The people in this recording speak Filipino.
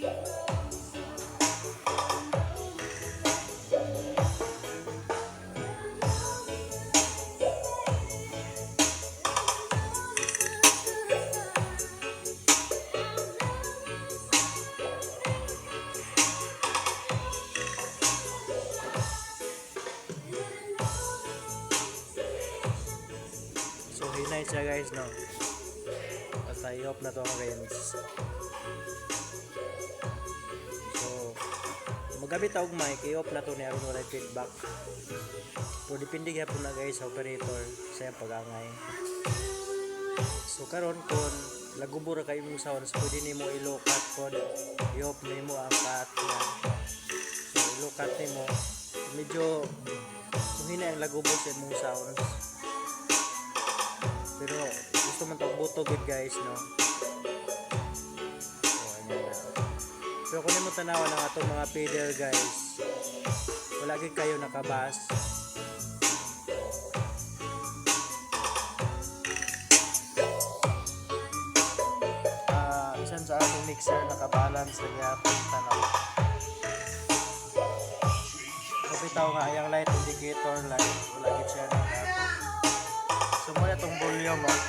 So hinay siya guys, no. Basta i-off na to ang rinse. So magamit og mic, i-off na to niya aron wala feedback. So depende gyapon na guys sa operator sa iyang pag-angay. So karon kun lagubo ra kay imong sound, so pwede nimo i-low-cut pod, i-off nimo ang cut niya. So i-low-cut nimo, medyo hinay ang lagubo sa imong sound. Pero gusto man tawag buto good guys, no. So ayan na. Pero kung nimo tanawan ang atong mga pedal guys, wala gid kayo nakabas. Isan sa atong mixer nakabalance na gyapon tanaw. So bitaw nga ayang light indicator light, wala gid siya nakabas. So mo na tong volume, oh.